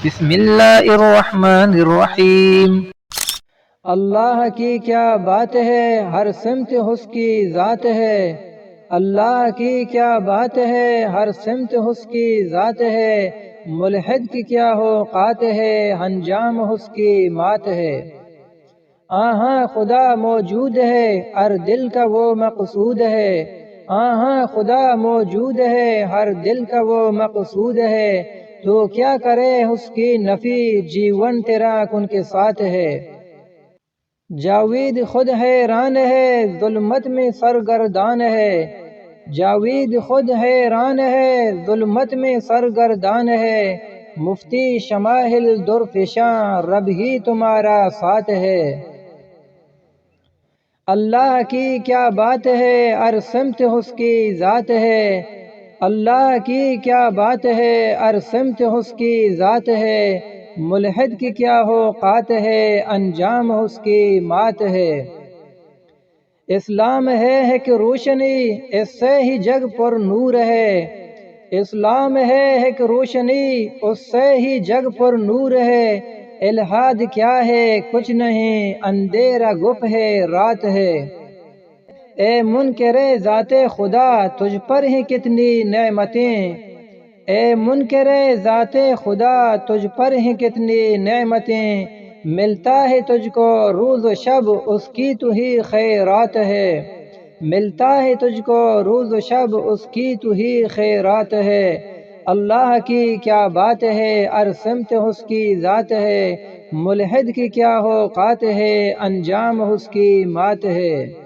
بسم اللہ الرحمن الرحیم۔ اللہ کی کیا بات ہے، ہر سمت اس کی ذات ہے۔ اللہ کی کیا بات ہے، ہر سمت اس کی ذات ہے۔ ملحد کی کیا اوقات ہے، انجام اس کی مات ہے۔ ہاں خدا موجود ہے، ہر دل کا وہ مقصود ہے۔ ہاں خدا موجود ہے، ہر دل کا وہ مقصود ہے۔ تو کیا کرے اس کی نفی، جیون تیرا ان کے ساتھ ہے۔ جاوید خود حیران ہے، ظلمت میں سرگردان ہے۔ جاوید خود حیران ہے، ظلمت میں سرگردان ہے۔ مفتی شمائل درفشاں، رب ہی تمہارا ساتھ ہے۔ اللہ کی کیا بات ہے، ہر سمت اس کی ذات ہے۔ اللہ کی کیا بات ہے، ہر سمت اس کی ذات ہے۔ ملحد کی کیا اوقات ہے، انجام اس کی مات ہے۔ اسلام ہے ایک روشنی، اس سے ہی جگ پر نور ہے۔ اسلام ہے ایک روشنی، اس سے ہی جگ پر نور ہے۔ الہاد کیا ہے، کچھ نہیں، اندھیرا گپ ہے، رات ہے۔ اے منکر ذات خدا، تجھ پر ہی کتنی نعمتیں۔ اے منکر ذات خدا، تجھ پر ہی کتنی نعمتیں۔ ملتا ہے تجھ کو روز و شب، اس کی تو ہی خیرات ہے۔ ملتا ہے تجھ کو روز و شب، اس کی تو ہی خیرات ہے۔ اللہ کی کیا بات ہے، ہر سمت اس کی ذات ہے۔ ملحد کی کیا اوقات ہے، انجام اس کی مات ہے۔